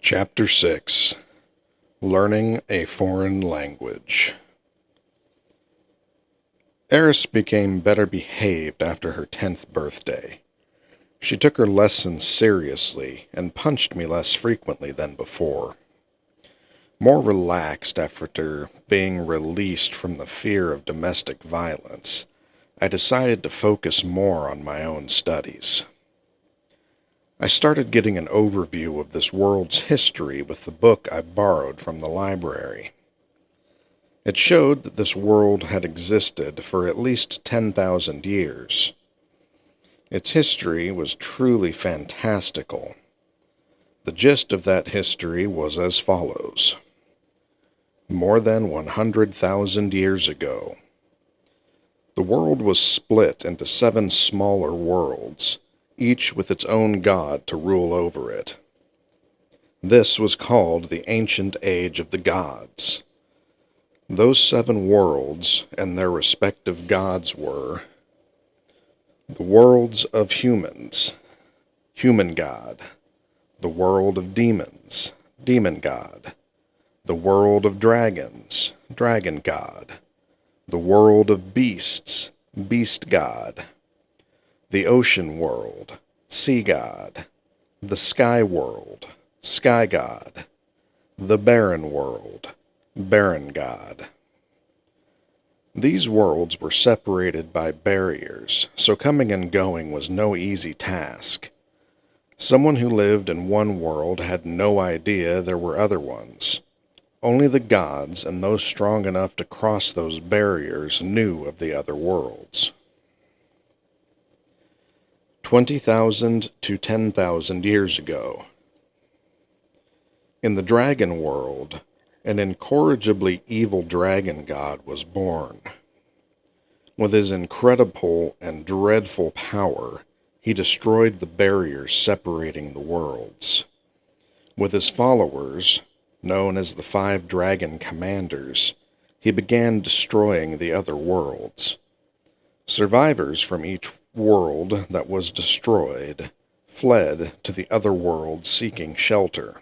Chapter 6. Learning a Foreign Language. Eris became better behaved after her 10th birthday. She took her lessons seriously and punched me less frequently than before. More relaxed after being released from the fear of domestic violence, I decided to focus more on my own studies. I started getting an overview of this world's history with the book I borrowed from the library. It showed that this world had existed for at least 10,000 years. Its history was truly fantastical. The gist of that history was as follows. More than 100,000 years ago, the world was split into 7 smaller worlds, each with its own god to rule over it. This was called the Ancient Age of the Gods. Those 7 worlds and their respective gods were the worlds of humans, human god; the world of demons, demon god; the world of dragons, dragon god; the world of beasts, beast god; the ocean world, sea god; the sky world, sky god; the barren world, barren god. These worlds were separated by barriers, so coming and going was no easy task. Someone who lived in one world had no idea there were other ones. Only the gods and those strong enough to cross those barriers knew of the other worlds. 20,000 to 10,000 years ago. In the dragon world, an incorrigibly evil dragon god was born. With his incredible and dreadful power, he destroyed the barriers separating the worlds. With his followers, known as the 5 dragon commanders, he began destroying the other worlds. Survivors from each world that was destroyed fled to the other world seeking shelter.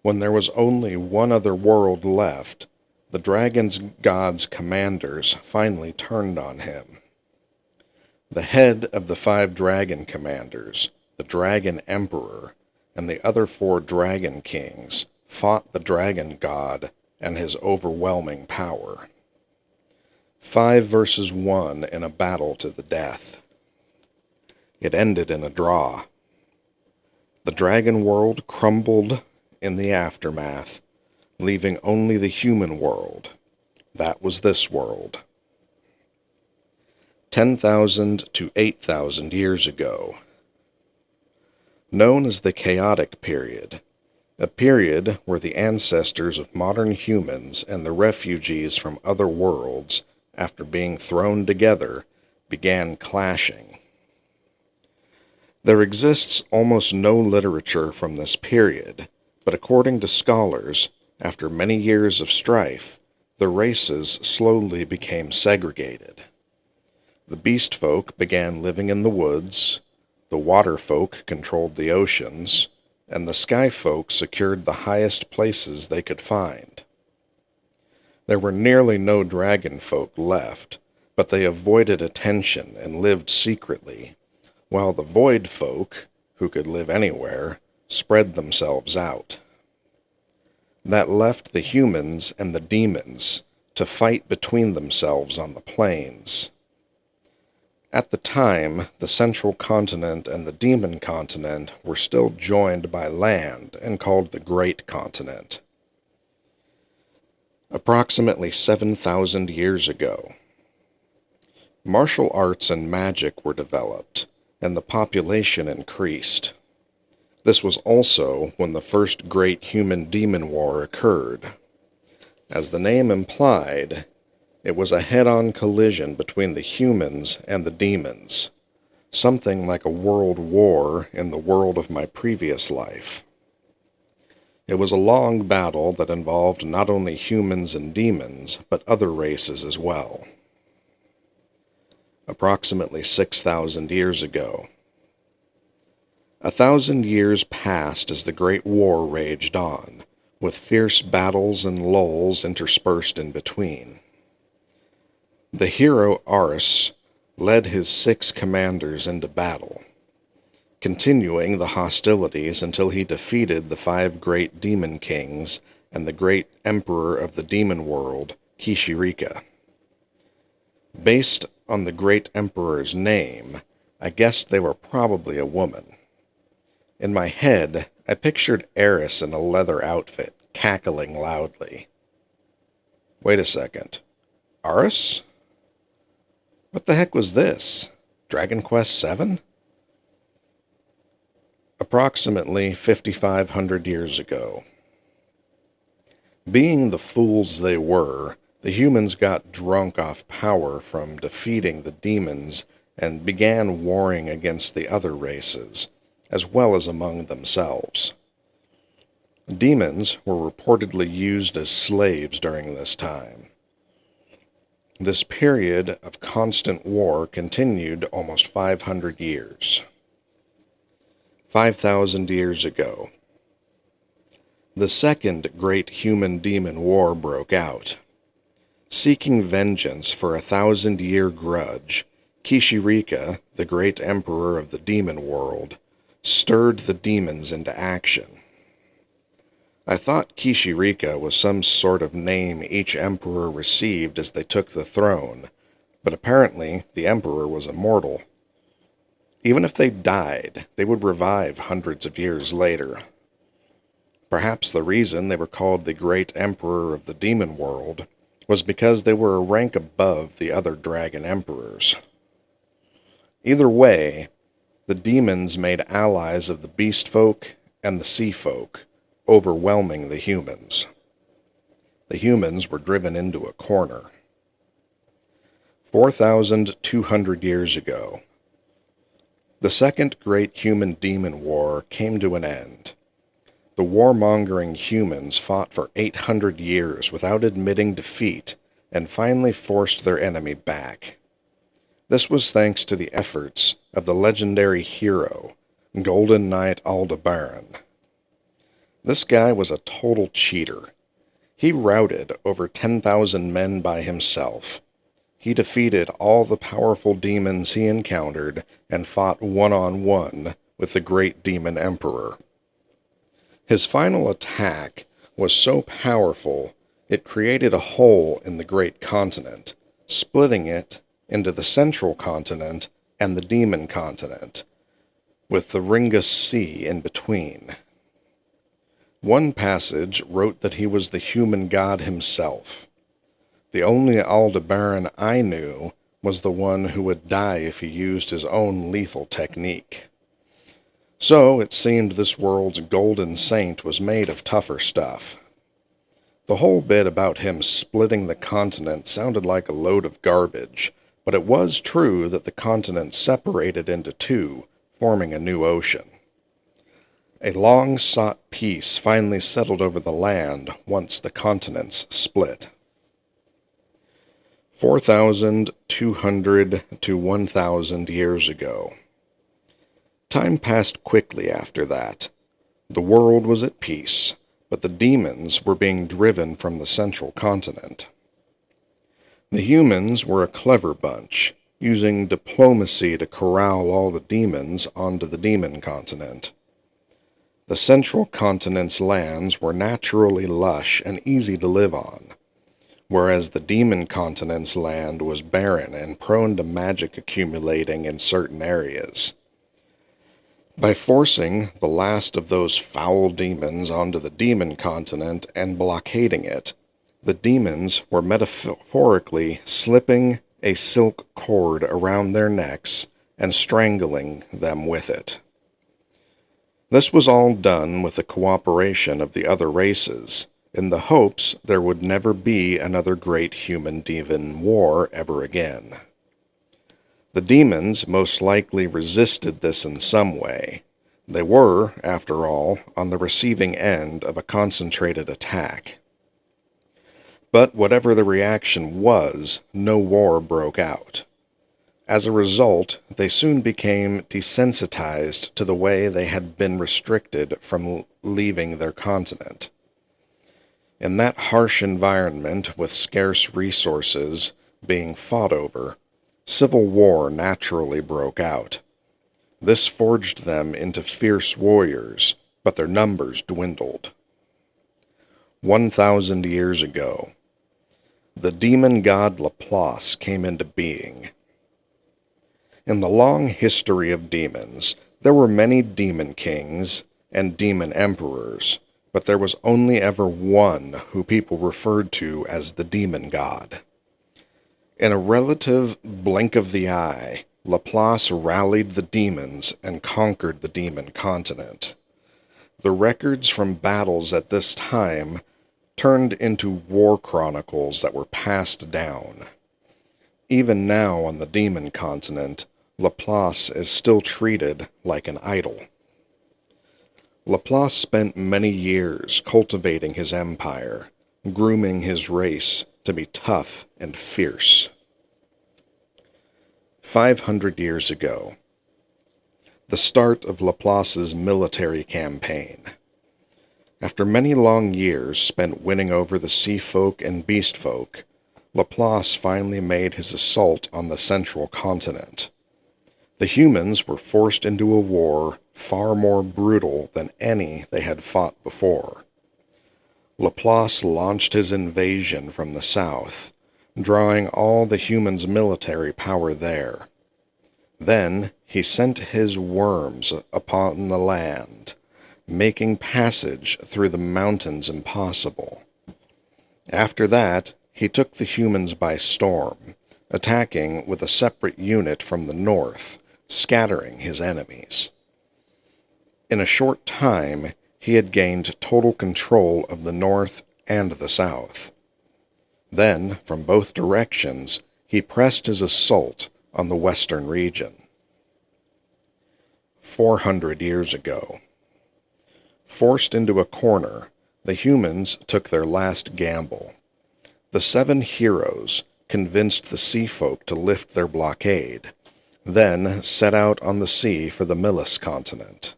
When there was only one other world left, the dragon's god's commanders finally turned on him. The head of the 5 dragon commanders, the dragon emperor, and the other 4 dragon kings fought the dragon god and his overwhelming power. 5 versus 1 in a battle to the death. It ended in a draw. The dragon world crumbled in the aftermath, leaving only the human world. That was this world. 10,000 to 8,000 years ago. Known as the Chaotic Period, a period where the ancestors of modern humans and the refugees from other worlds, after being thrown together, began clashing. There exists almost no literature from this period, but according to scholars, after many years of strife, the races slowly became segregated. The beast folk began living in the woods, the water folk controlled the oceans, and the sky folk secured the highest places they could find. There were nearly no dragon folk left, but they avoided attention and lived secretly, while the void folk, who could live anywhere, spread themselves out. That left the humans and the demons to fight between themselves on the plains. At the time, the central continent and the demon continent were still joined by land and called the Great Continent. Approximately 7,000 years ago, martial arts and magic were developed, and the population increased. This was also when the first great human-demon war occurred. As the name implied, it was a head-on collision between the humans and the demons, something like a world war in the world of my previous life. It was a long battle that involved not only humans and demons, but other races as well. Approximately 6,000 years ago, 1,000 years passed as the Great War raged on, with fierce battles and lulls interspersed in between. The hero Aris led his 6 commanders into battle, continuing the hostilities until he defeated the 5 great demon kings and the great emperor of the demon world, Kishirika. Based on the great emperor's name, I guessed they were probably a woman. In my head, I pictured Eris in a leather outfit, cackling loudly. Wait a second. Aris? What the heck was this? Dragon Quest VII? Approximately 5,500 years ago. Being the fools they were, the humans got drunk off power from defeating the demons and began warring against the other races, as well as among themselves. Demons were reportedly used as slaves during this time. This period of constant war continued almost 500 years. 5,000 years ago, the Second Great Human-Demon War broke out. Seeking vengeance for a 1,000-year grudge, Kishirika, the great emperor of the demon world, stirred the demons into action. I thought Kishirika was some sort of name each emperor received as they took the throne, but apparently the emperor was immortal. Even if they died, they would revive hundreds of years later. Perhaps the reason they were called the Great Emperor of the Demon World was because they were a rank above the other dragon emperors. Either way, the demons made allies of the beast folk and the sea folk, overwhelming the humans. The humans were driven into a corner. 4,200 years ago, the Second Great Human-Demon War came to an end. The warmongering humans fought for 800 years without admitting defeat and finally forced their enemy back. This was thanks to the efforts of the legendary hero, Golden Knight Aldebaran. This guy was a total cheater. He routed over 10,000 men by himself. He defeated all the powerful demons he encountered and fought one-on-one with the great demon emperor. His final attack was so powerful it created a hole in the great continent, splitting it into the central continent and the demon continent, with the Ringus Sea in between. One passage wrote that he was the human god himself. The only Aldebaran I knew was the one who would die if he used his own lethal technique. So it seemed this world's golden saint was made of tougher stuff. The whole bit about him splitting the continent sounded like a load of garbage, but it was true that the continent separated into 2, forming a new ocean. A long-sought peace finally settled over the land once the continents split. 4,200 to 1,000 years ago. Time passed quickly after that. The world was at peace, but the demons were being driven from the central continent. The humans were a clever bunch, using diplomacy to corral all the demons onto the demon continent. The central continent's lands were naturally lush and easy to live on, whereas the demon continent's land was barren and prone to magic accumulating in certain areas. By forcing the last of those foul demons onto the demon continent and blockading it, the demons were metaphorically slipping a silk cord around their necks and strangling them with it. This was all done with the cooperation of the other races, in the hopes there would never be another great human-demon war ever again. The demons most likely resisted this in some way. They were, after all, on the receiving end of a concentrated attack. But whatever the reaction was, no war broke out. As a result, they soon became desensitized to the way they had been restricted from leaving their continent. In that harsh environment, with scarce resources being fought over, civil war naturally broke out. This forged them into fierce warriors, but their numbers dwindled. 1,000 years ago, the demon god Laplace came into being. In the long history of demons, there were many demon kings and demon emperors, but there was only ever one who people referred to as the demon god. In a relative blink of the eye, Laplace rallied the demons and conquered the demon continent. The records from battles at this time turned into war chronicles that were passed down. Even now on the demon continent, Laplace is still treated like an idol. Laplace spent many years cultivating his empire, grooming his race to be tough and fierce. 500 years ago, the start of Laplace's military campaign. After many long years spent winning over the sea folk and beast folk, Laplace finally made his assault on the central continent. The humans were forced into a war far more brutal than any they had fought before. Laplace launched his invasion from the south, drawing all the humans' military power there. Then he sent his worms upon the land, making passage through the mountains impossible. After that, he took the humans by storm, attacking with a separate unit from the north, scattering his enemies. In a short time, he had gained total control of the north and the south. Then, from both directions, he pressed his assault on the western region. 400 years ago. Forced into a corner, the humans took their last gamble. The 7 heroes convinced the sea folk to lift their blockade, then set out on the sea for the Milis continent.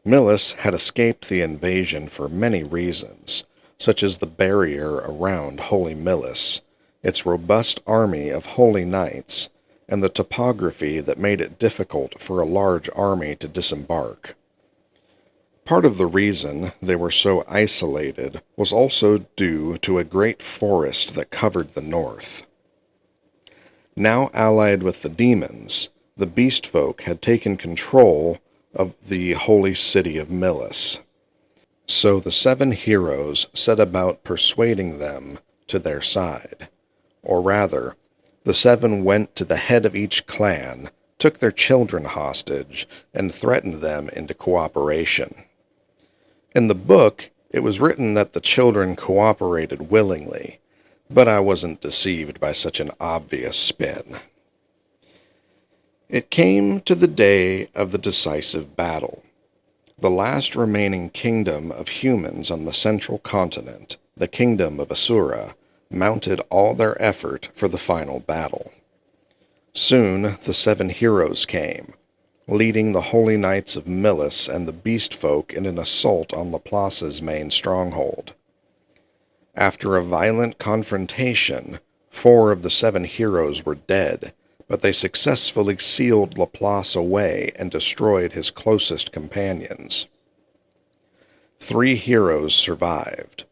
Milis had escaped the invasion for many reasons, such as the barrier around Holy Milis, its robust army of holy knights, and the topography that made it difficult for a large army to disembark. Part of the reason they were so isolated was also due to a great forest that covered the north. Now allied with the demons, the beast folk had taken control of the holy city of Milis. So the 7 heroes set about persuading them to their side. Or rather, the 7 went to the head of each clan, took their children hostage, and threatened them into cooperation. In the book, it was written that the children cooperated willingly, but I wasn't deceived by such an obvious spin. It came to the day of the decisive battle. The last remaining kingdom of humans on the central continent, the kingdom of Asura, mounted all their effort for the final battle. Soon the 7 heroes came, leading the holy knights of Milis and the beast folk in an assault on Laplace's main stronghold. After a violent confrontation, 4 of the 7 heroes were dead, but they successfully sealed Laplace away and destroyed his closest companions. 3 heroes survived: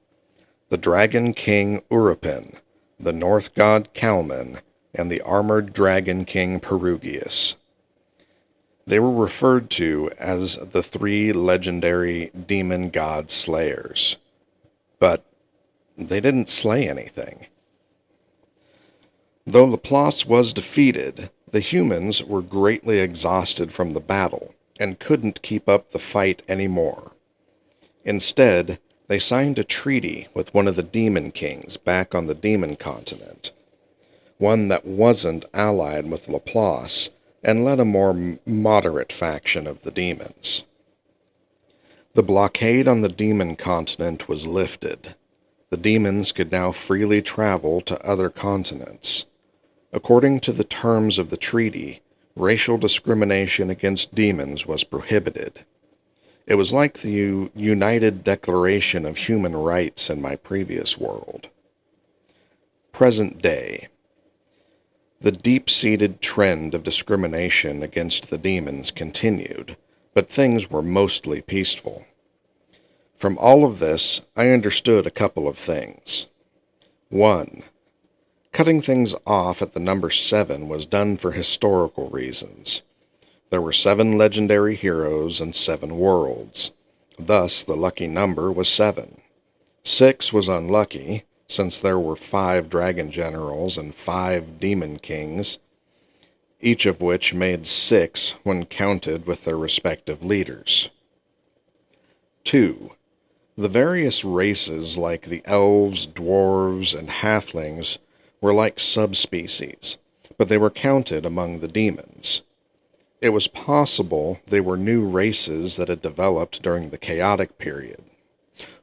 the Dragon King Urupin, the North God Kalman, and the armored Dragon King Perugius. They were referred to as the 3 legendary demon god slayers, but they didn't slay anything. Though Laplace was defeated, the humans were greatly exhausted from the battle and couldn't keep up the fight anymore. Instead, they signed a treaty with one of the demon kings back on the demon continent, one that wasn't allied with Laplace and led a more moderate faction of the demons. The blockade on the demon continent was lifted. The demons could now freely travel to other continents. According to the terms of the treaty, racial discrimination against demons was prohibited. It was like the United Declaration of Human Rights in my previous world. Present day. The deep-seated trend of discrimination against the demons continued, but things were mostly peaceful. From all of this, I understood a couple of things. 1. Cutting things off at the number 7 was done for historical reasons. There were 7 legendary heroes and 7 worlds. Thus, the lucky number was 7. 6 was unlucky, since there were 5 dragon generals and 5 demon kings, each of which made 6 when counted with their respective leaders. 2. The various races like the elves, dwarves, and halflings were like subspecies, but they were counted among the demons. It was possible they were new races that had developed during the chaotic period.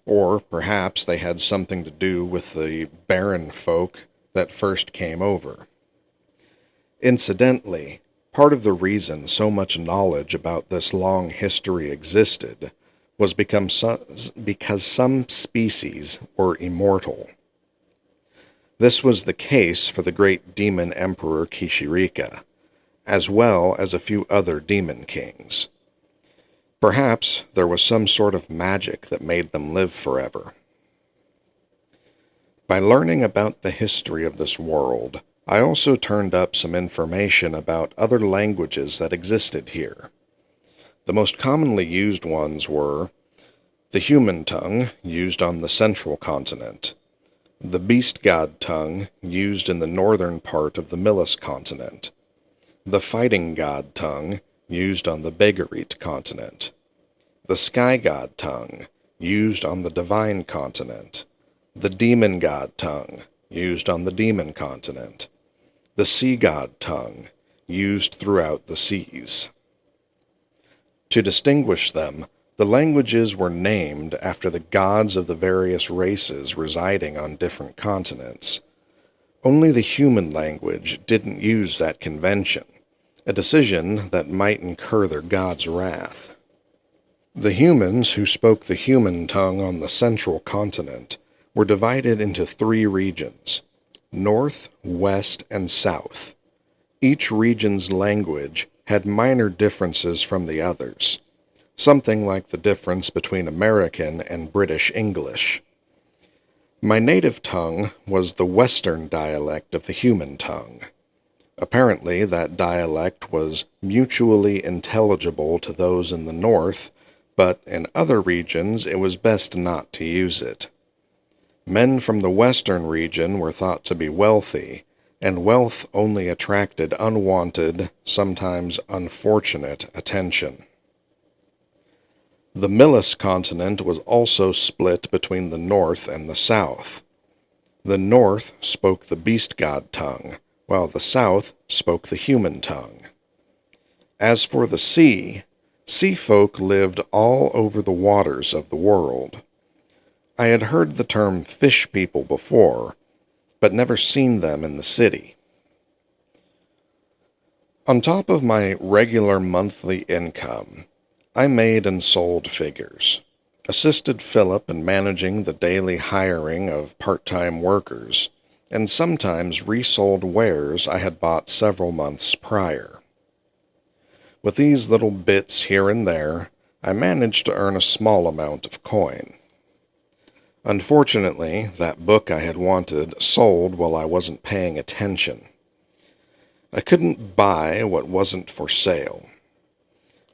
Or perhaps they had something to do with the barren folk that first came over. Incidentally, part of the reason so much knowledge about this long history existed was because some species were immortal. This was the case for the great demon emperor Kishirika, as well as a few other demon kings. Perhaps there was some sort of magic that made them live forever. By learning about the history of this world, I also turned up some information about other languages that existed here. The most commonly used ones were the human tongue, used on the central continent, the beast god tongue, used in the northern part of the Milis continent, the fighting god tongue, used on the Begarit continent, the sky god tongue, used on the divine continent, the demon god tongue, used on the demon continent, the sea god tongue, used throughout the seas. To distinguish them, the languages were named after the gods of the various races residing on different continents. Only the human language didn't use that convention, a decision that might incur their god's wrath. The humans who spoke the human tongue on the central continent were divided into 3 regions: North, West, and South. Each region's language had minor differences from the others, something like the difference between American and British English. My native tongue was the Western dialect of the human tongue. Apparently, that dialect was mutually intelligible to those in the north, but in other regions it was best not to use it. Men from the western region were thought to be wealthy, and wealth only attracted unwanted, sometimes unfortunate, attention. The Milis continent was also split between the north and the south. The north spoke the beast god tongue, while the south spoke the human tongue. As for the sea folk lived all over the waters of the world. I had heard the term fish people before, but never seen them in the city. On top of my regular monthly income, I made and sold figures, assisted Philip in managing the daily hiring of part-time workers, and sometimes resold wares I had bought several months prior. With these little bits here and there, I managed to earn a small amount of coin. Unfortunately, that book I had wanted sold while I wasn't paying attention. I couldn't buy what wasn't for sale.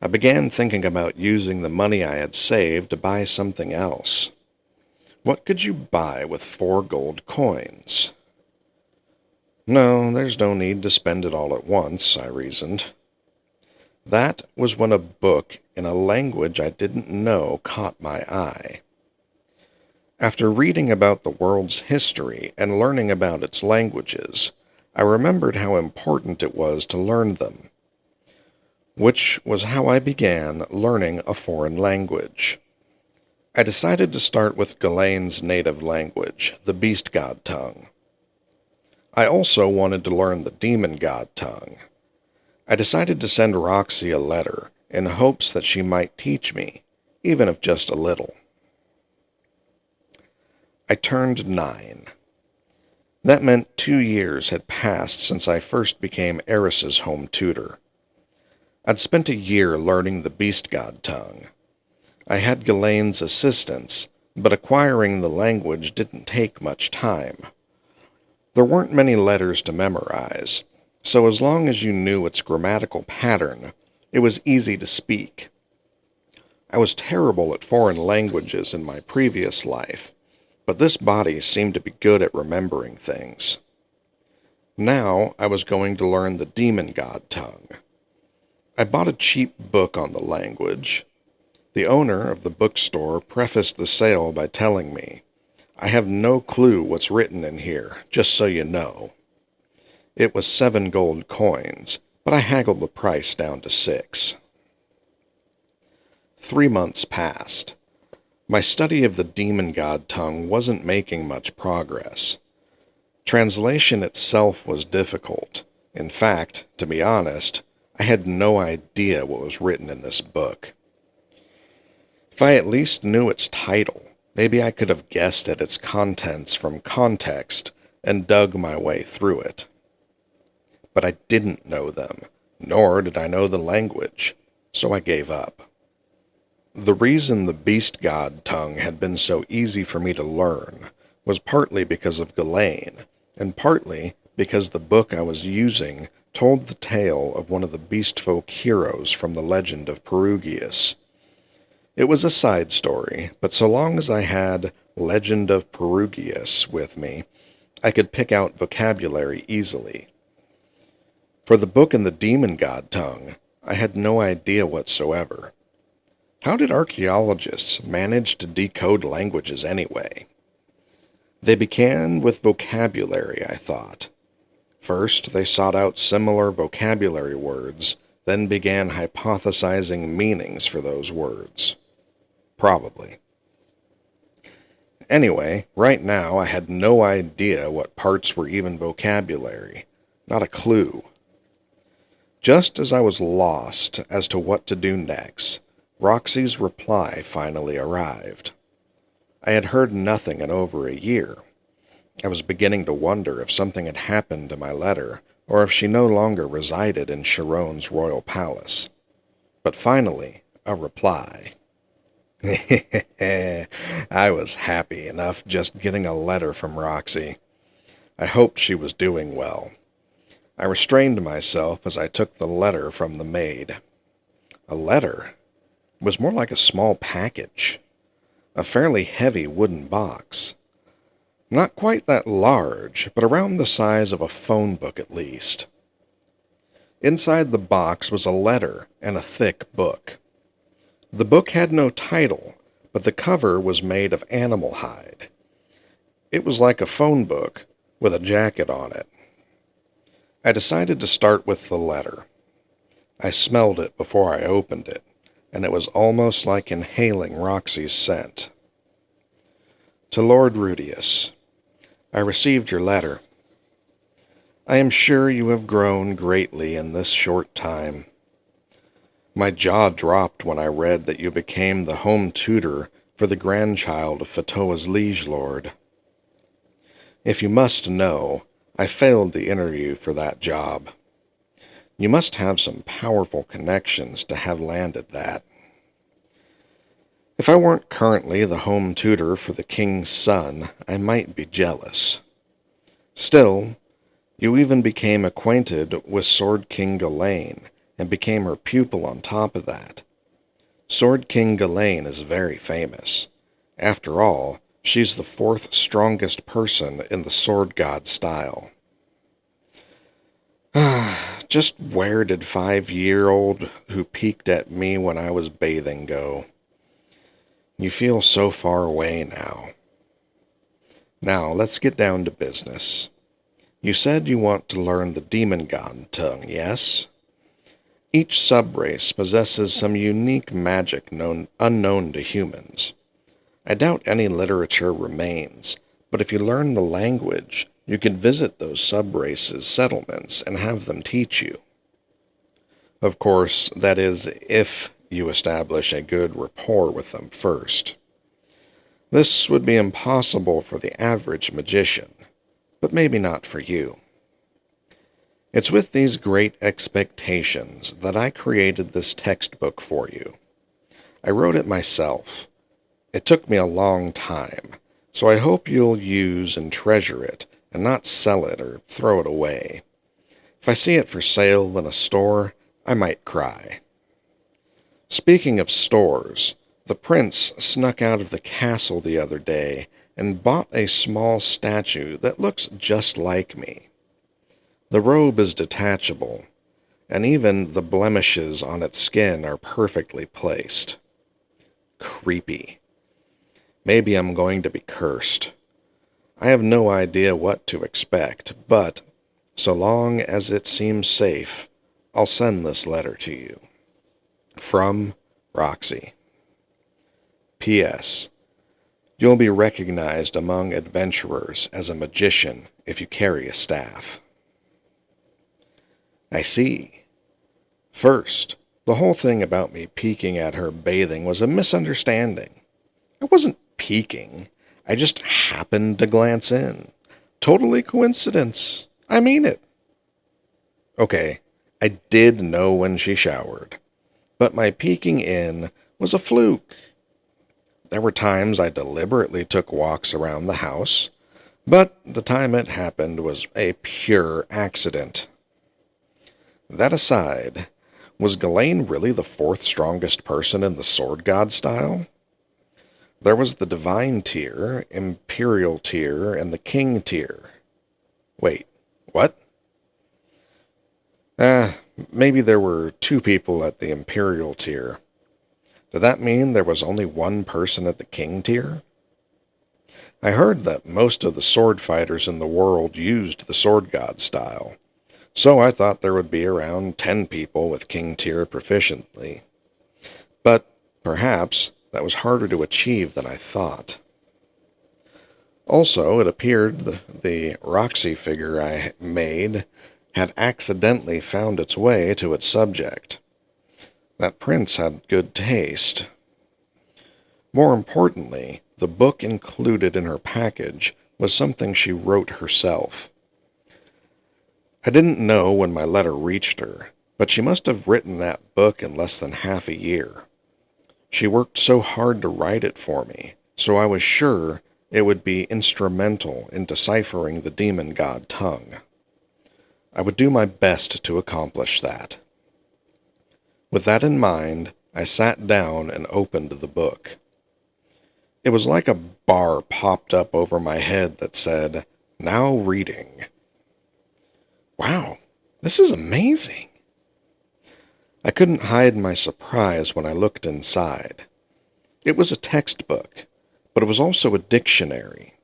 I began thinking about using the money I had saved to buy something else. What could you buy with 4 gold coins? No, there's no need to spend it all at once, I reasoned. That was when a book in a language I didn't know caught my eye. After reading about the world's history and learning about its languages, I remembered how important it was to learn them, which was how I began learning a foreign language. I decided to start with Ghislaine's native language, the beast god tongue. I also wanted to learn the demon god tongue. I decided to send Roxy a letter in hopes that she might teach me, even if just a little. I turned 9. That meant 2 years had passed since I first became Eris's home tutor. I'd spent a year learning the beast god tongue. I had Ghislaine's assistance, but acquiring the language didn't take much time. There weren't many letters to memorize, so as long as you knew its grammatical pattern, it was easy to speak. I was terrible at foreign languages in my previous life, but this body seemed to be good at remembering things. Now I was going to learn the demon god tongue. I bought a cheap book on the language. The owner of the bookstore prefaced the sale by telling me, "I have no clue what's written in here, just so you know." It was 7 gold coins, but I haggled the price down to 6. 3 months passed. My study of the demon god tongue wasn't making much progress. Translation itself was difficult. In fact, to be honest, I had no idea what was written in this book. If I at least knew its title, maybe I could have guessed at its contents from context and dug my way through it. But I didn't know them, nor did I know the language, so I gave up. The reason the beast god tongue had been so easy for me to learn was partly because of Ghislaine, and partly because the book I was using told the tale of one of the beast folk heroes from the legend of Perugius. It was a side story, but so long as I had Legend of Perugius with me, I could pick out vocabulary easily. For the book in the demon god tongue, I had no idea whatsoever. How did archaeologists manage to decode languages anyway? They began with vocabulary, I thought. First, they sought out similar vocabulary words, then began hypothesizing meanings for those words. Probably. Anyway, right now I had no idea what parts were even vocabulary. Not a clue. Just as I was lost as to what to do next, Roxy's reply finally arrived. I had heard nothing in over a year. I was beginning to wonder if something had happened to my letter, or if she no longer resided in Chiron's royal palace. But finally, a reply. I was happy enough just getting a letter from Roxy. I hoped she was doing well. I restrained myself as I took the letter from the maid. A letter? It was more like a small package. A fairly heavy wooden box. Not quite that large, but around the size of a phone book at least. Inside the box was a letter and a thick book. The book had no title, but the cover was made of animal hide. It was like a phone book with a jacket on it. I decided to start with the letter. I smelled it before I opened it, and it was almost like inhaling Roxy's scent. To Lord Rudius, I received your letter. I am sure you have grown greatly in this short time. My jaw dropped when I read that you became the home tutor for the grandchild of Fatoa's liege lord. If you must know, I failed the interview for that job. You must have some powerful connections to have landed that. If I weren't currently the home tutor for the king's son, I might be jealous. Still, you even became acquainted with Sword King Ghislaine, and became her pupil on top of that. Sword King Ghislaine is very famous. After all, she's the 4th strongest person in the sword god style. Just where did 5-year-old who peeked at me when I was bathing go? You feel so far away now. Now, let's get down to business. You said you want to learn the demon god tongue, yes? Each subrace possesses some unique magic unknown to humans. I doubt any literature remains, but if you learn the language, You could visit those sub-races' settlements and have them teach you. Of course, that is if you establish a good rapport with them first. This would be impossible for the average magician, but maybe not for you. It's with these great expectations that I created this textbook for you. I wrote it myself. It took me a long time, so I hope you'll use and treasure it and not sell it or throw it away. If I see it for sale in a store, I might cry. Speaking of stores, the prince snuck out of the castle the other day and bought a small statue that looks just like me. The robe is detachable, and even the blemishes on its skin are perfectly placed. Creepy. Maybe I'm going to be cursed. I have no idea what to expect, but so long as it seems safe, I'll send this letter to you. From Roxy. P.S. You'll be recognized among adventurers as a magician if you carry a staff. I see. First, the whole thing about me peeking at her bathing was a misunderstanding. I wasn't peeking. I just happened to glance in. Totally coincidence. I mean it. Okay, I did know when she showered, but my peeking in was a fluke. There were times I deliberately took walks around the house, but the time it happened was a pure accident. That aside, was Ghislaine really the fourth strongest person in the Sword God style? There was the Divine tier, Imperial tier, and the King tier. Wait, what? Maybe there were 2 people at the Imperial tier. Did that mean there was only 1 person at the King tier? I heard that most of the sword fighters in the world used the Sword God style, so I thought there would be around 10 people with King tier proficiently. But perhaps that was harder to achieve than I thought. Also, it appeared the Roxy figure I made had accidentally found its way to its subject. That prince had good taste. More importantly, the book included in her package was something she wrote herself. I didn't know when my letter reached her, but she must have written that book in less than half a year. She worked so hard to write it for me, so I was sure it would be instrumental in deciphering the demon god tongue. I would do my best to accomplish that. With that in mind, I sat down and opened the book. It was like a bar popped up over my head that said, "Now reading." Wow, this is amazing. I couldn't hide my surprise when I looked inside. It was a textbook, but it was also a dictionary.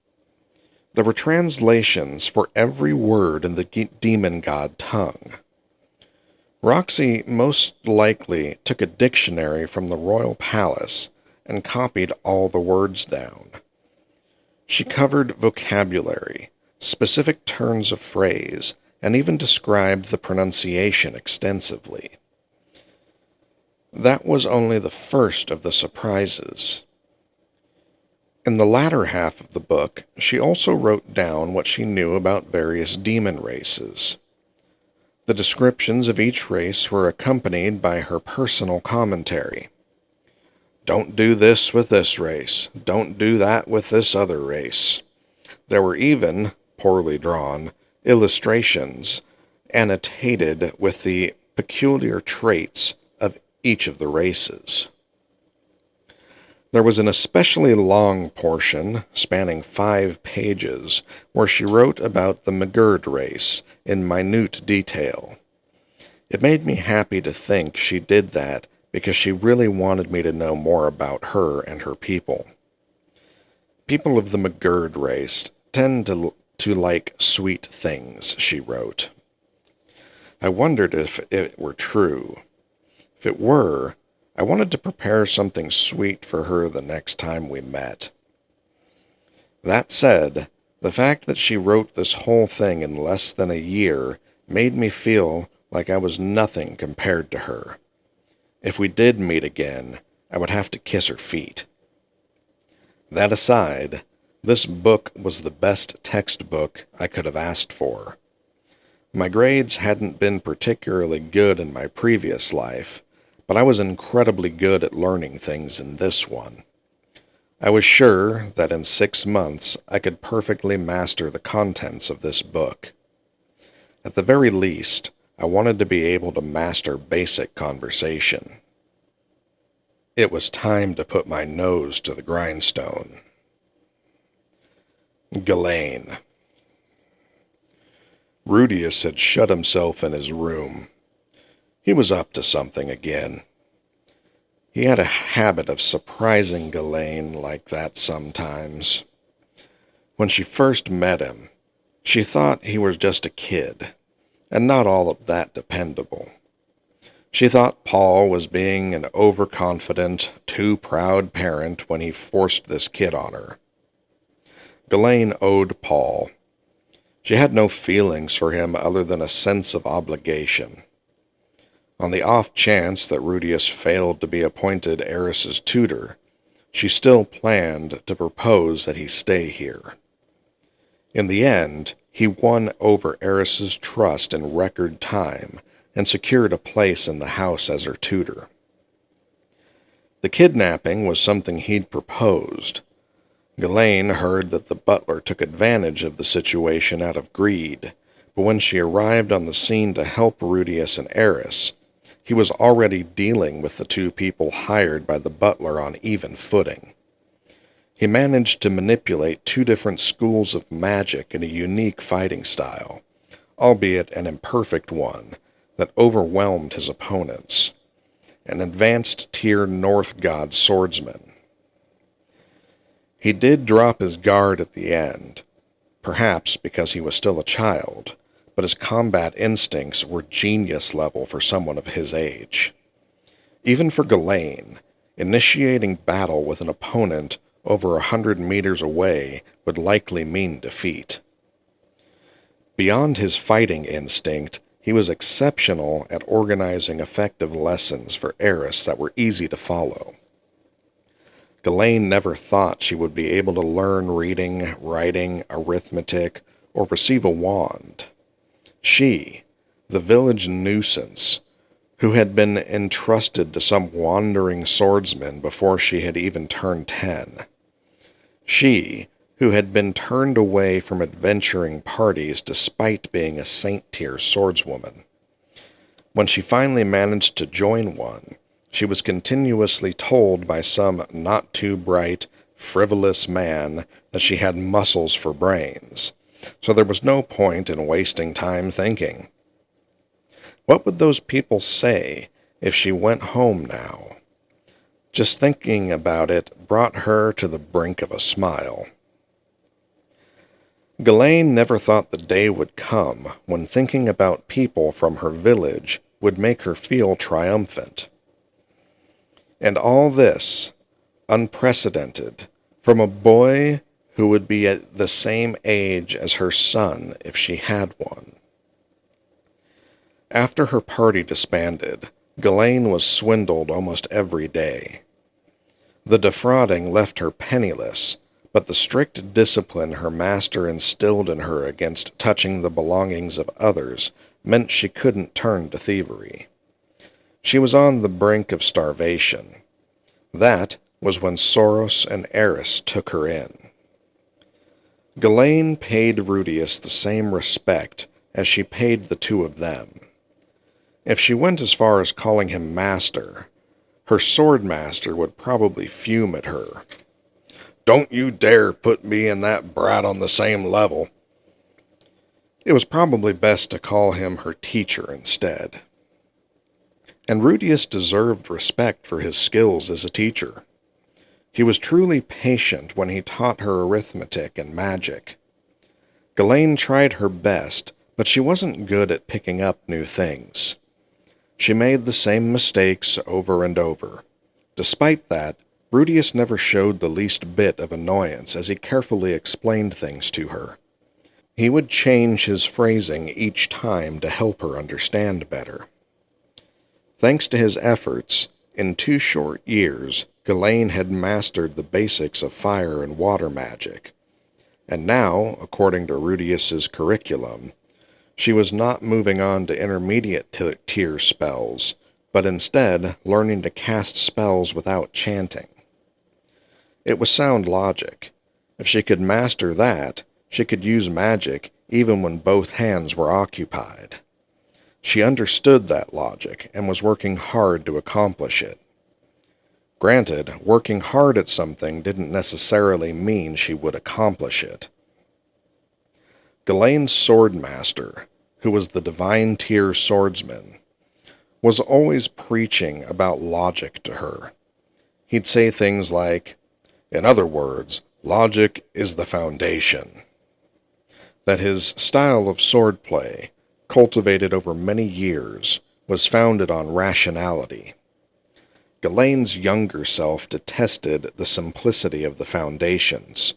There were translations for every word in the demon god tongue. Roxy most likely took a dictionary from the royal palace and copied all the words down. She covered vocabulary, specific turns of phrase, and even described the pronunciation extensively. That was only the first of the surprises. In the latter half of the book, she also wrote down what she knew about various demon races. The descriptions of each race were accompanied by her personal commentary. Don't do this with this race. Don't do that with this other race. There were even, poorly drawn, illustrations annotated with the peculiar traits of each of the races. There was an especially long portion, spanning 5 pages, where she wrote about the Magurd race in minute detail. It made me happy to think she did that because she really wanted me to know more about her and her people. People of the Magurd race tend to like sweet things, she wrote. I wondered if it were true. If it were, I wanted to prepare something sweet for her the next time we met. That said, The fact that she wrote this whole thing in less than a year made me feel like I was nothing compared to her. If we did meet again, I would have to kiss her feet. That aside, this book was the best textbook I could have asked for. My grades hadn't been particularly good in my previous life, but I was incredibly good at learning things in this one. I was sure that in 6 months I could perfectly master the contents of this book. At the very least, I wanted to be able to master basic conversation. It was time to put my nose to the grindstone. Ghislaine. Rudius had shut himself in his room. He was up to something again. He had a habit of surprising Ghislaine like that sometimes. When she first met him, she thought he was just a kid, and not all of that dependable. She thought Paul was being an overconfident, too proud parent when he forced this kid on her. Ghislaine owed Paul. She had no feelings for him other than a sense of obligation. On the off chance that Rudius failed to be appointed Eris's tutor, she still planned to propose that he stay here. In the end, he won over Eris's trust in record time and secured a place in the house as her tutor. The kidnapping was something he'd proposed. Ghislaine heard that the butler took advantage of the situation out of greed, but when she arrived on the scene to help Rudius and Eris, he was already dealing with the two people hired by the butler on even footing. He managed to manipulate 2 different schools of magic in a unique fighting style, albeit an imperfect one, that overwhelmed his opponents, an advanced tier North God swordsman. He did drop his guard at the end, perhaps because he was still a child, but his combat instincts were genius level for someone of his age. Even for Ghislaine, initiating battle with an opponent over 100 meters away would likely mean defeat. Beyond his fighting instinct, he was exceptional at organizing effective lessons for Eris that were easy to follow. Ghislaine never thought she would be able to learn reading, writing, arithmetic, or receive a wand. She, the village nuisance, who had been entrusted to some wandering swordsman before she had even turned 10. She, who had been turned away from adventuring parties despite being a saint-tier swordswoman. When she finally managed to join one, she was continuously told by some not-too-bright, frivolous man that she had muscles for brains, so there was no point in wasting time thinking. What would those people say if she went home now? Just thinking about it brought her to the brink of a smile. Ghislaine never thought the day would come when thinking about people from her village would make her feel triumphant. And all this, unprecedented, from a boy who would be at the same age as her son if she had one. After her party disbanded, Ghislaine was swindled almost every day. The defrauding left her penniless, but the strict discipline her master instilled in her against touching the belongings of others meant she couldn't turn to thievery. She was on the brink of starvation. That was when Soros and Eris took her in. Ghislaine paid Rudius the same respect as she paid the 2 of them. If she went as far as calling him master, her sword master would probably fume at her. "Don't you dare put me and that brat on the same level." It was probably best to call him her teacher instead. And Rudius deserved respect for his skills as a teacher. He was truly patient when he taught her arithmetic and magic. Ghislaine tried her best, but she wasn't good at picking up new things. She made the same mistakes over and over. Despite that, Rudius never showed the least bit of annoyance as he carefully explained things to her. He would change his phrasing each time to help her understand better. Thanks to his efforts, in 2 short years, Ghislaine had mastered the basics of fire and water magic, and now, according to Rudius's curriculum, she was not moving on to intermediate tier spells, but instead learning to cast spells without chanting. It was sound logic. If she could master that, she could use magic even when both hands were occupied. She understood that logic and was working hard to accomplish it. Granted, working hard at something didn't necessarily mean she would accomplish it. Ghislaine's swordmaster, who was the divine tier swordsman, was always preaching about logic to her. He'd say things like, "In other words, logic is the foundation." That his style of swordplay, cultivated over many years, was founded on rationality. Ghislaine's younger self detested the simplicity of the foundations,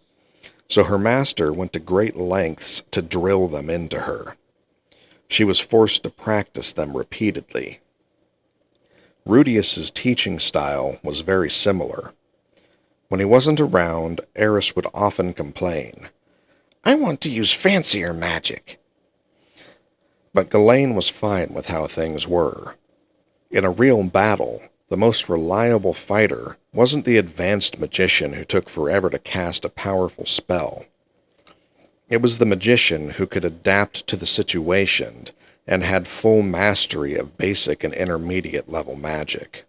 so her master went to great lengths to drill them into her. She was forced to practice them repeatedly. Rudius's teaching style was very similar. When he wasn't around, Eris would often complain, "I want to use fancier magic." But Ghislaine was fine with how things were. In a real battle, the most reliable fighter wasn't the advanced magician who took forever to cast a powerful spell. It was the magician who could adapt to the situation and had full mastery of basic and intermediate level magic.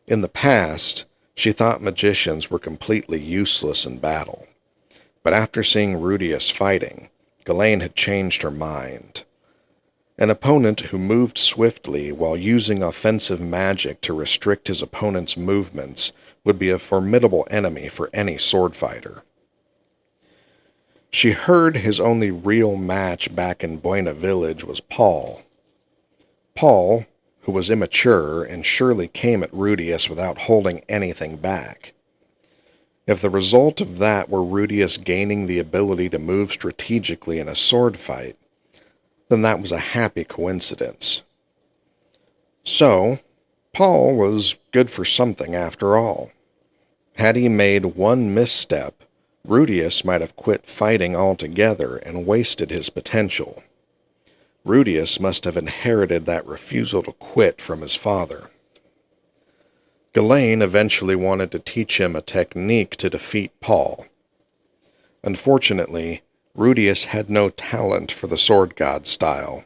In the past, she thought magicians were completely useless in battle. But after seeing Rudius fighting, Ghislaine had changed her mind. An opponent who moved swiftly while using offensive magic to restrict his opponent's movements would be a formidable enemy for any sword fighter. She heard his only real match back in Buena Village was Paul. Paul, who was immature and surely came at Rudius without holding anything back. If the result of that were Rudius gaining the ability to move strategically in a sword fight, then that was a happy coincidence. So, Paul was good for something after all. Had he made one misstep, Rudius might have quit fighting altogether and wasted his potential. Rudius must have inherited that refusal to quit from his father. Ghislaine eventually wanted to teach him a technique to defeat Paul. Unfortunately, Rudius had no talent for the sword god style.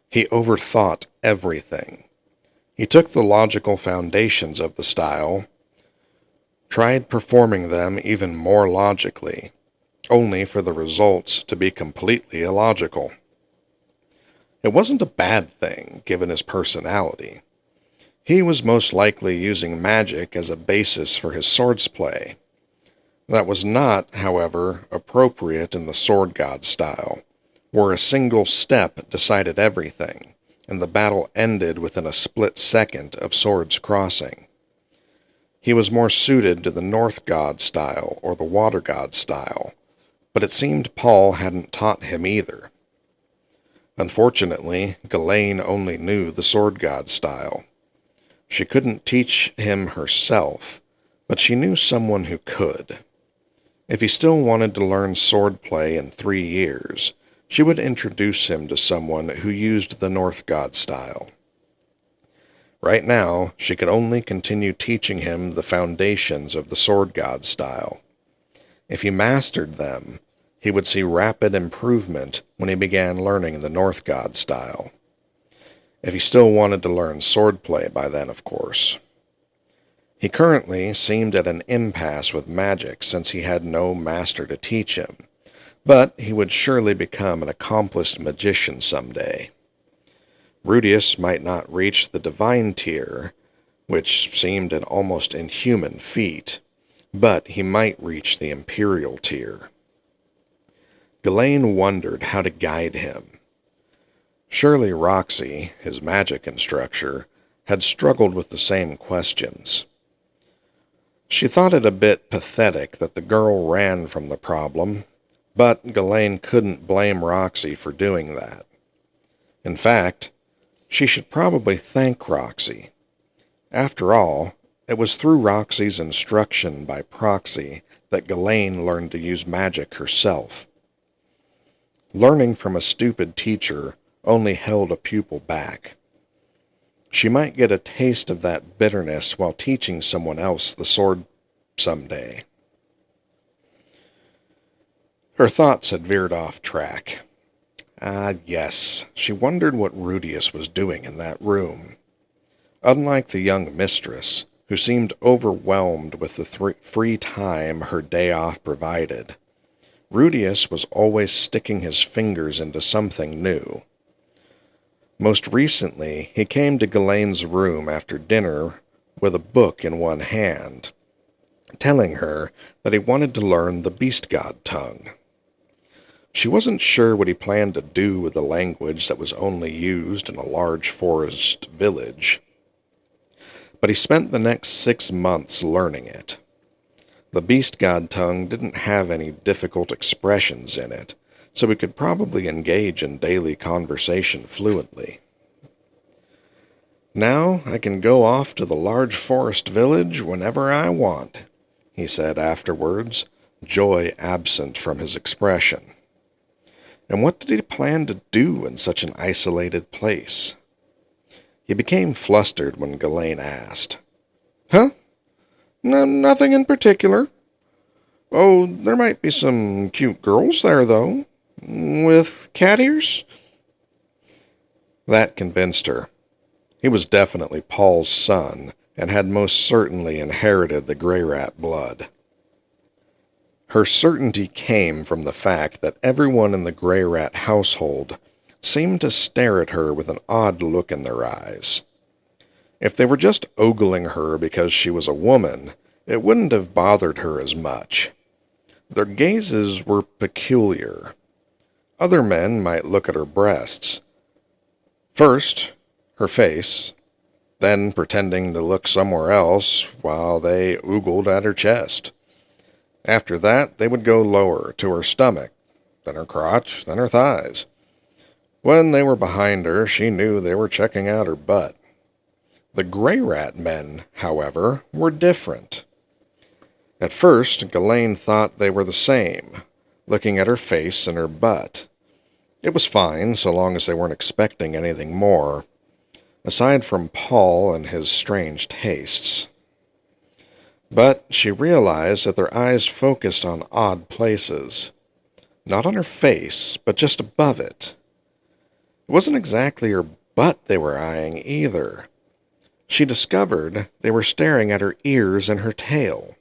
He overthought everything. He took the logical foundations of the style, tried performing them even more logically, only for the results to be completely illogical. It wasn't a bad thing, given his personality. He was most likely using magic as a basis for his swordsplay. That was not, however, appropriate in the sword god style, where a single step decided everything, and the battle ended within a split second of swords crossing. He was more suited to the North god style or the Water god style, but it seemed Paul hadn't taught him either. Unfortunately, Ghislaine only knew the sword god style. She couldn't teach him herself, but she knew someone who could. If he still wanted to learn swordplay in 3 years, she would introduce him to someone who used the North god style. Right now, she could only continue teaching him the foundations of the sword god style. If he mastered them, he would see rapid improvement when he began learning the North god style. If he still wanted to learn swordplay by then, of course. He currently seemed at an impasse with magic since he had no master to teach him, but he would surely become an accomplished magician someday. Rudius might not reach the divine tier, which seemed an almost inhuman feat, but he might reach the imperial tier. Ghislaine wondered how to guide him. Surely Roxy, his magic instructor, had struggled with the same questions. She thought it a bit pathetic that the girl ran from the problem, but Ghislaine couldn't blame Roxy for doing that. In fact, she should probably thank Roxy. After all, it was through Roxy's instruction by proxy that Ghislaine learned to use magic herself. Learning from a stupid teacher only held a pupil back. She might get a taste of that bitterness while teaching someone else the sword someday. Her thoughts had veered off track. Yes, she wondered what Rudius was doing in that room. Unlike the young mistress, who seemed overwhelmed with the free time her day off provided, Rudius was always sticking his fingers into something new. Most recently, he came to Ghislaine's room after dinner with a book in one hand, telling her that he wanted to learn the beast god tongue. She wasn't sure what he planned to do with the language that was only used in a large forest village, but he spent the next 6 months learning it. The beast god tongue didn't have any difficult expressions in it, so he could probably engage in daily conversation fluently. "Now I can go off to the large forest village whenever I want," he said afterwards, joy absent from his expression. And what did he plan to do in such an isolated place? He became flustered when Ghislaine asked. "Huh? No, nothing in particular. Oh, there might be some cute girls there, though. With cat ears?" That convinced her. He was definitely Paul's son, and had most certainly inherited the Grey Rat blood. Her certainty came from the fact that everyone in the Grey Rat household seemed to stare at her with an odd look in their eyes. If they were just ogling her because she was a woman, it wouldn't have bothered her as much. Their gazes were peculiar. Other men might look at her breasts. First, her face, then pretending to look somewhere else while they oogled at her chest. After that, they would go lower, to her stomach, then her crotch, then her thighs. When they were behind her, she knew they were checking out her butt. The Grey Rat men, however, were different. At first, Ghislaine thought they were the same, looking at her face and her butt. It was fine, so long as they weren't expecting anything more, aside from Paul and his strange tastes. But she realized that their eyes focused on odd places. Not on her face, but just above it. It wasn't exactly her butt they were eyeing either. She discovered they were staring at her ears and her tail.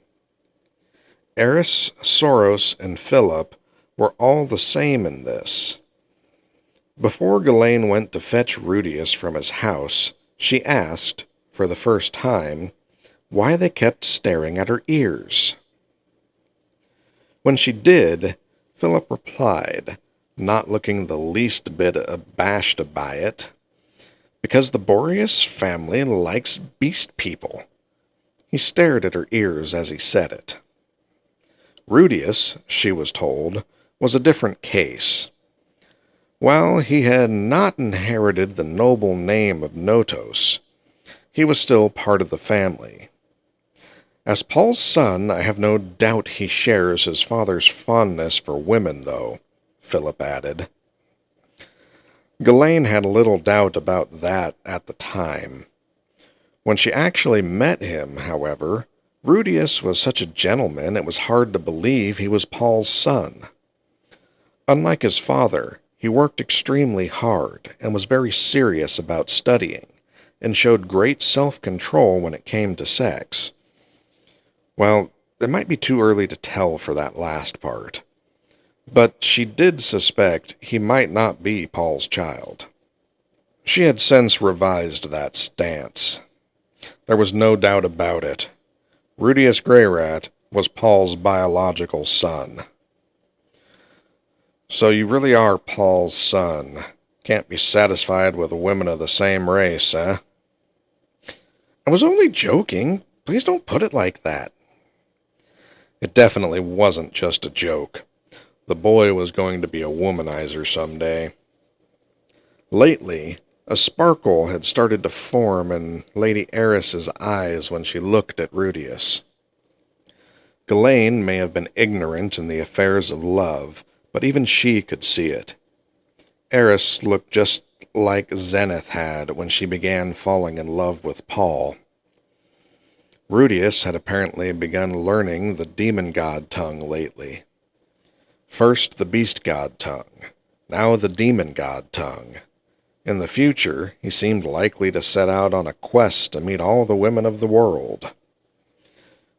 Eris, Soros, and Philip were all the same in this. Before Ghislaine went to fetch Rudius from his house, she asked, for the first time, why they kept staring at her ears. When she did, Philip replied, not looking the least bit abashed by it, "Because the Boreas family likes beast people." He stared at her ears as he said it. Rudius, she was told, was a different case. While he had not inherited the noble name of Notos, he was still part of the family. As Paul's son, I have no doubt he shares his father's fondness for women, though, Philip added. Ghislaine had a little doubt about that at the time. When she actually met him, however, Rudius was such a gentleman it was hard to believe he was Paul's son. Unlike his father, he worked extremely hard and was very serious about studying, and showed great self-control when it came to sex. Well, it might be too early to tell for that last part, but she did suspect he might not be Paul's child. She had since revised that stance. There was no doubt about it. Rudius Grey Rat was Paul's biological son. "So you really are Paul's son. Can't be satisfied with women of the same race, eh?" "I was only joking. Please don't put it like that," It definitely wasn't just a joke. The boy was going to be a womanizer someday. Lately, a sparkle had started to form in Lady Eris's eyes when she looked at Rudius. Ghislaine may have been ignorant in the affairs of love, but even she could see it. Eris looked just like Zenith had when she began falling in love with Paul. Rudius had apparently begun learning the demon god tongue lately. First the beast god tongue, now the demon god tongue. In the future, he seemed likely to set out on a quest to meet all the women of the world.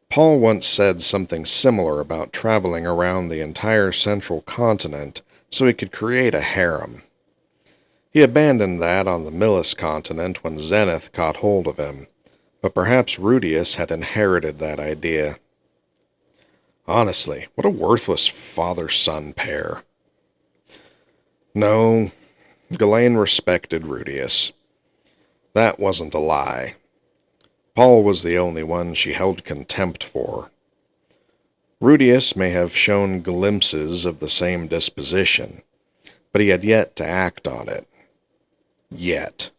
Paul once said something similar about traveling around the entire central continent so he could create a harem. He abandoned that on the Millis continent when Zenith caught hold of him, but perhaps Rudius had inherited that idea. Honestly, what a worthless father-son pair. No, Ghislaine respected Rudius. That wasn't a lie. Paul was the only one she held contempt for. Rudius may have shown glimpses of the same disposition, but he had yet to act on it. Yet.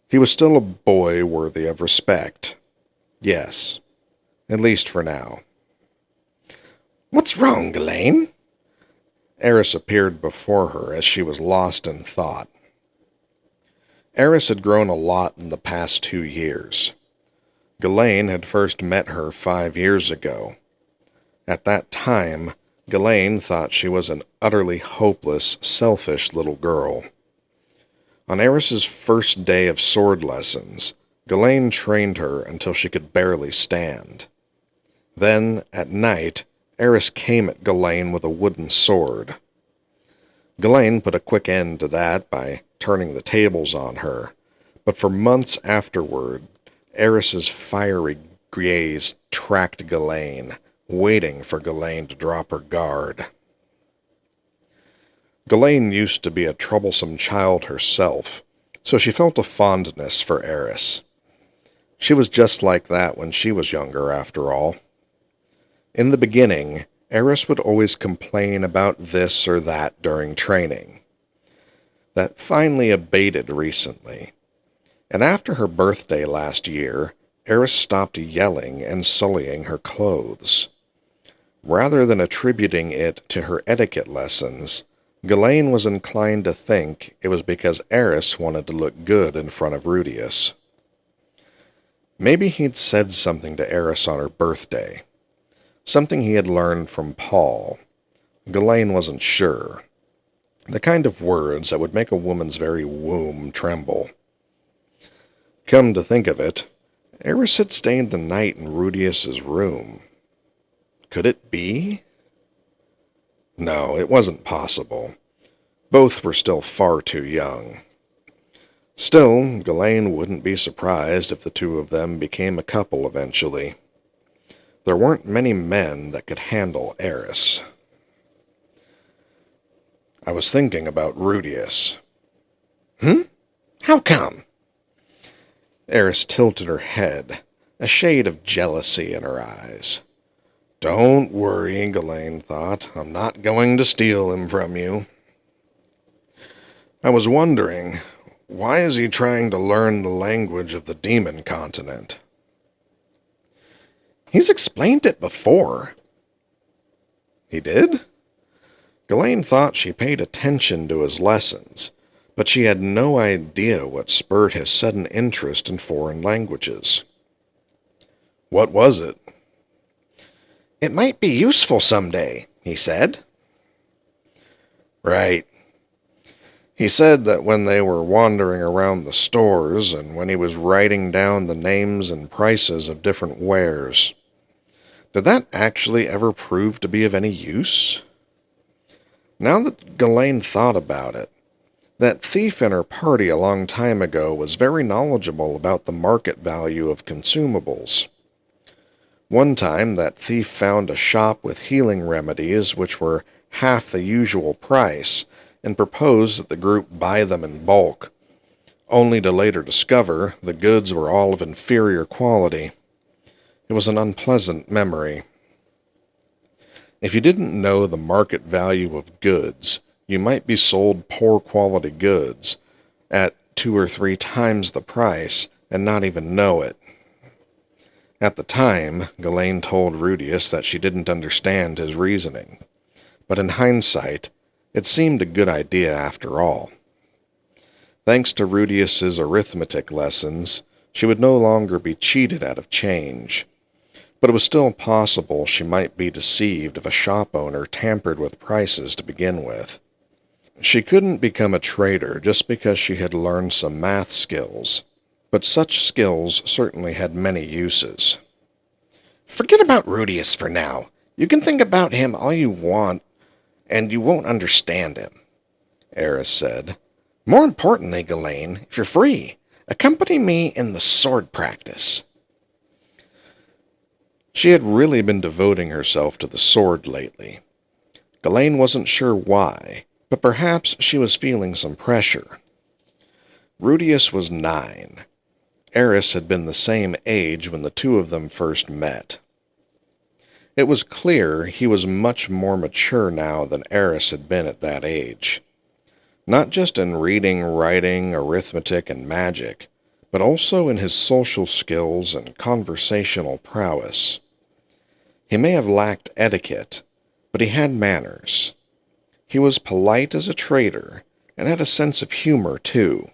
He was still a boy worthy of respect. Yes, at least for now. "What's wrong, Ghislaine?" Eris appeared before her as she was lost in thought. Eris had grown a lot in the past 2 years. Ghislaine had first met her 5 years ago. At that time, Ghislaine thought she was an utterly hopeless, selfish little girl. On Eris's first day of sword lessons, Ghislaine trained her until she could barely stand. Then, at night, Eris came at Ghislaine with a wooden sword. Ghislaine put a quick end to that by turning the tables on her, but for months afterward, Eris's fiery gaze tracked Ghislaine, waiting for Ghislaine to drop her guard. Ghislaine used to be a troublesome child herself, so she felt a fondness for Eris. She was just like that when she was younger, after all. In the beginning, Eris would always complain about this or that during training. That finally abated recently, and after her birthday last year, Eris stopped yelling and sullying her clothes. Rather than attributing it to her etiquette lessons, Ghislaine was inclined to think it was because Eris wanted to look good in front of Rudius. Maybe he'd said something to Eris on her birthday, something he had learned from Paul. Ghislaine wasn't sure. The kind of words that would make a woman's very womb tremble. Come to think of it, Eris had stayed the night in Rudius's room. Could it be? No, it wasn't possible. Both were still far too young. Still, Ghislaine wouldn't be surprised if the two of them became a couple eventually. There weren't many men that could handle Eris. I was thinking about Rudius. How come? Eris tilted her head, a shade of jealousy in her eyes. Don't worry, Ghislaine thought. I'm not going to steal him from you. I was wondering, why is he trying to learn the language of the demon continent? He's explained it before. He did? Ghislaine thought she paid attention to his lessons, but she had no idea what spurred his sudden interest in foreign languages. What was it? It might be useful someday, he said. Right. He said that when they were wandering around the stores and when he was writing down the names and prices of different wares. Did that actually ever prove to be of any use? Now that Ghislaine thought about it, that thief in her party a long time ago was very knowledgeable about the market value of consumables. One time, that thief found a shop with healing remedies which were half the usual price and proposed that the group buy them in bulk, only to later discover the goods were all of inferior quality. It was an unpleasant memory. If you didn't know the market value of goods, you might be sold poor quality goods at 2 or 3 times the price and not even know it. At the time, Ghislaine told Rudius that she didn't understand his reasoning, but in hindsight, it seemed a good idea after all. Thanks to Rudius's arithmetic lessons, she would no longer be cheated out of change, but it was still possible she might be deceived if a shop owner tampered with prices to begin with. She couldn't become a trader just because she had learned some math skills, but such skills certainly had many uses. Forget about Rudius for now. You can think about him all you want, and you won't understand him, Eris said. More importantly, Ghislaine, if you're free, accompany me in the sword practice. She had really been devoting herself to the sword lately. Ghislaine wasn't sure why, but perhaps she was feeling some pressure. Rudius was 9. Eris had been the same age when the two of them first met. It was clear he was much more mature now than Eris had been at that age. Not just in reading, writing, arithmetic, and magic, but also in his social skills and conversational prowess. He may have lacked etiquette, but he had manners. He was polite as a trader, and had a sense of humor, too.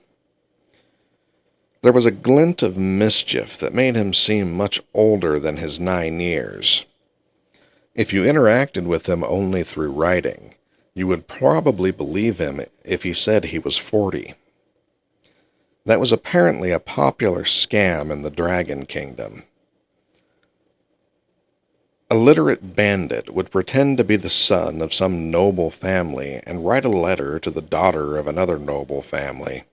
There was a glint of mischief that made him seem much older than his 9 years. If you interacted with him only through writing, you would probably believe him if he said he was 40. That was apparently a popular scam in the Dragon Kingdom. A literate bandit would pretend to be the son of some noble family and write a letter to the daughter of another noble family.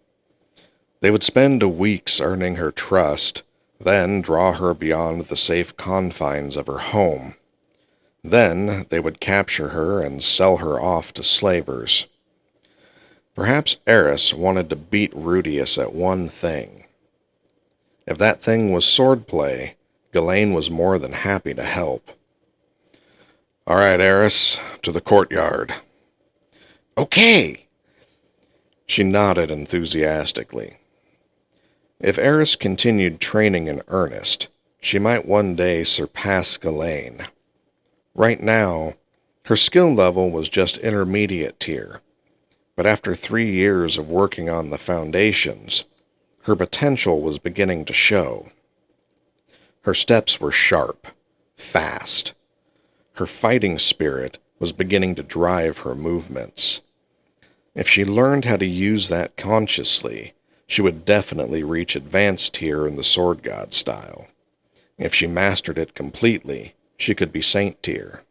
They would spend weeks earning her trust, then draw her beyond the safe confines of her home. Then they would capture her and sell her off to slavers. Perhaps Eris wanted to beat Rudius at one thing. If that thing was swordplay, Ghislaine was more than happy to help. "All right, Eris, to the courtyard." "Okay." She nodded enthusiastically. If Eris continued training in earnest, she might one day surpass Ghislaine. Right now, her skill level was just intermediate tier, but after 3 years of working on the foundations, her potential was beginning to show. Her steps were sharp, fast. Her fighting spirit was beginning to drive her movements. If she learned how to use that consciously, she would definitely reach advanced tier in the sword god style. If she mastered it completely, she could be saint tier.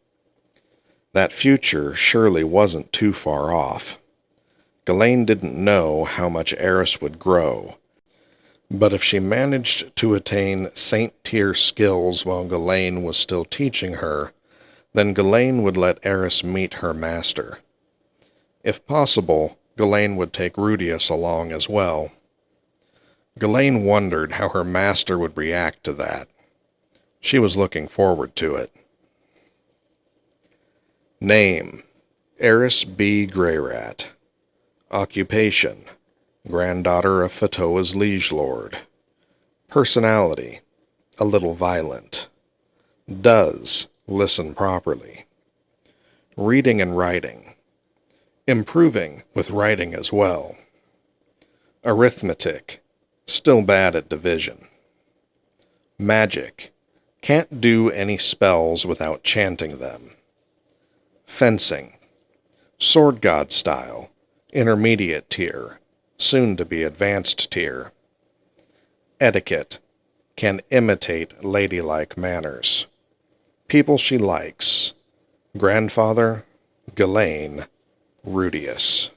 That future surely wasn't too far off. Ghislaine didn't know how much Eris would grow, but if she managed to attain saint tier skills while Ghislaine was still teaching her, then Ghislaine would let Eris meet her master. If possible, Ghislaine would take Rudius along as well. Ghislaine wondered how her master would react to that. She was looking forward to it. Name: Eris B. Greyrat. Occupation: granddaughter of Fatoa's liege lord. Personality: a little violent. Does listen properly. Reading and writing: improving with writing as well. Arithmetic: still bad at division. Magic: can't do any spells without chanting them. Fencing: sword god style, intermediate tier, soon to be advanced tier. Etiquette: can imitate ladylike manners. People she likes: grandfather, Ghislaine, Rudius.